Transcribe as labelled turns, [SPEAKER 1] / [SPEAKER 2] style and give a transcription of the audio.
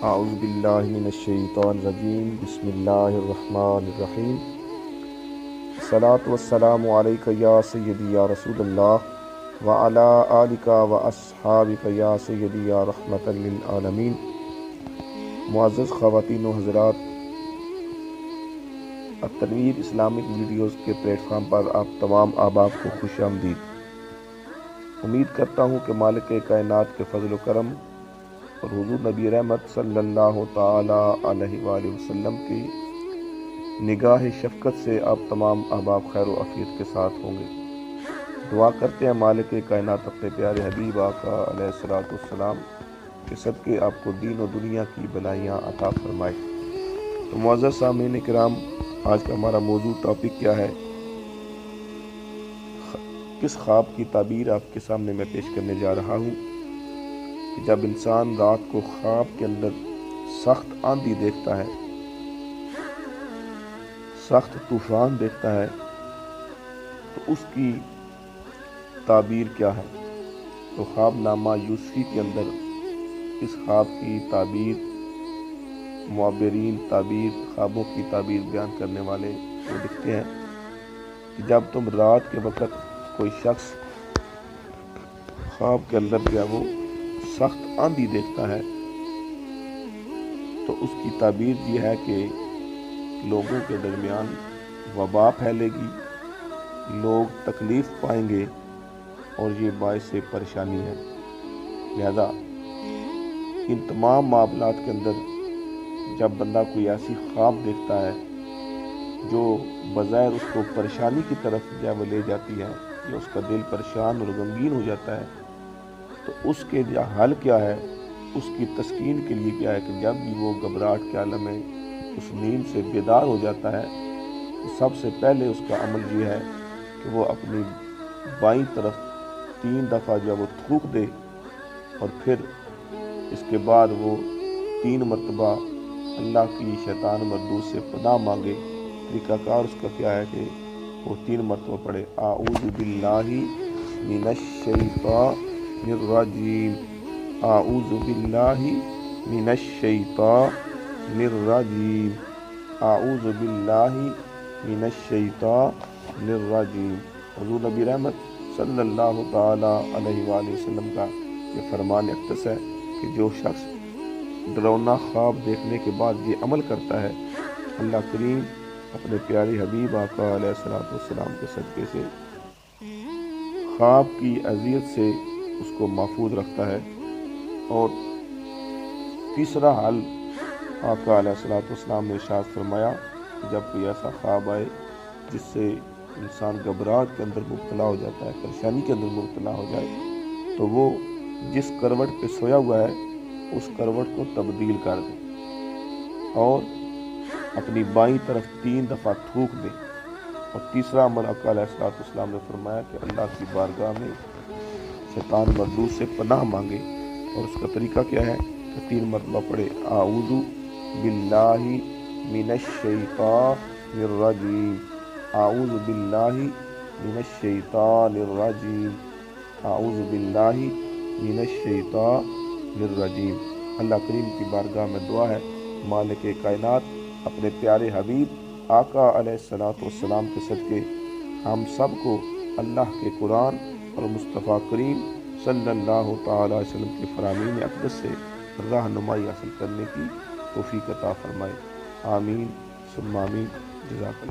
[SPEAKER 1] اعوذ باللہ من الشیطان الرجیم بسم اللہ الرحمن الرحیم الصلاۃ والسلام علیک یا سیدی یا رسول اللہ وعلی آلک و اصحابک یا سیدی یا رحمۃ للعالمین۔ معزز خواتین و حضرات، التنویر اسلامک ویڈیوز کے پلیٹ فارم پر آپ تمام احباب کو خوش آمدید۔ امید کرتا ہوں کہ مالک کائنات کے فضل و کرم اور حضور نبی رحمت صلی اللہ تعالی علیہ وآلہ وسلم کی نگاہ شفقت سے آپ تمام احباب خیر و عافیت کے ساتھ ہوں گے۔ دعا کرتے ہیں مالک کائنات اپنے پیارے حبیب آقا علیہ الصلوۃ والسلام کے صدقے آپ کو دین و دنیا کی بھلائیاں عطا فرمائے۔ تو معزز سامعین کرام، آج کا ہمارا موضوع ٹاپک کیا ہے؟ کس خواب کی تعبیر آپ کے سامنے میں پیش کرنے جا رہا ہوں کہ جب انسان رات کو خواب کے اندر سخت آندھی دیکھتا ہے، سخت طوفان دیکھتا ہے، تو اس کی تعبیر کیا ہے؟ تو خواب نامہ یوسفی کے اندر اس خواب کی تعبیر معبرین خوابوں کی تعبیر بیان کرنے والے وہ لکھتے ہیں کہ جب تم رات کے وقت کوئی شخص خواب کے اندر کیا وہ سخت آندھی دیکھتا ہے تو اس کی تعبیر یہ ہے کہ لوگوں کے درمیان وبا پھیلے گی، لوگ تکلیف پائیں گے اور یہ باعث پریشانی ہے۔ لہذا ان تمام معاملات کے اندر جب بندہ کوئی ایسی خواب دیکھتا ہے جو بظاہر اس کو پریشانی کی طرف وہ لے جاتی ہے یا اس کا دل پریشان اور غمگین ہو جاتا ہے، تو اس کے حل کیا ہے؟ اس کی تسکین کے لیے کیا ہے کہ جب بھی وہ گھبراہٹ کے عالم میں اس نیند سے بیدار ہو جاتا ہے تو سب سے پہلے اس کا عمل یہ ہے کہ وہ اپنی بائیں طرف 3 دفعہ وہ تھوک دے اور پھر اس کے بعد وہ 3 مرتبہ اللہ کی شیطان مردود سے پناہ مانگے۔ طریقہ کار اس کا کیا ہے کہ وہ 3 مرتبہ پڑھے اعوذ باللہ من الشیطان الرجیم، اعوذ باللہ من الشیطان الرجیم، اعوذ باللہ من الشیطان الرجیم۔ حضور نبی رحمت صلی اللہ تعالی علیہ وآلہ وسلم کا یہ فرمان اقدس ہے کہ جو شخص ڈراؤنا خواب دیکھنے کے بعد یہ عمل کرتا ہے، اللہ کریم اپنے پیارے حبیب آقا علیہ الصلوۃ والسلام کے صدقے سے خواب کی اذیت سے اس کو محفوظ رکھتا ہے۔ اور تیسرا حل آقا علیہ الصلوۃ والسلام نے ارشاد فرمایا کہ جب کوئی ایسا خواب آئے جس سے انسان گھبراہٹ کے اندر مبتلا ہو جاتا ہے، پریشانی کے اندر مبتلا ہو جائے، تو وہ جس کروٹ پہ سویا ہوا ہے اس کروٹ کو تبدیل کر دے اور اپنی بائیں طرف 3 دفعہ تھوک دے۔ اور تیسرا عمل آقا علیہ الصلوۃ والسلام نے فرمایا کہ اللہ کی بارگاہ میں شیطان مردود سے پناہ مانگے۔ اور اس کا طریقہ کیا ہے کہ 3 مرتبہ پڑھے اعوذ باللہ من الشیطان الرجیم، اعوذ باللہ من الشیطان الرجیم، اعوذ باللہ من الشیطان الرجیم۔ اللہ کریم کی بارگاہ میں دعا ہے مالک کائنات اپنے پیارے حبیب آقا علیہ الصلوۃ والسلام کے صدقے ہم سب کو اللہ کے قرآن اور مصطفیٰ کریم صلی اللہ تعالی علیہ وسلم کے فرامین اقدس سے رہنمائی حاصل کرنے کی توفیق عطا فرمائے۔ آمین ثم آمین۔ جزاک اللہ۔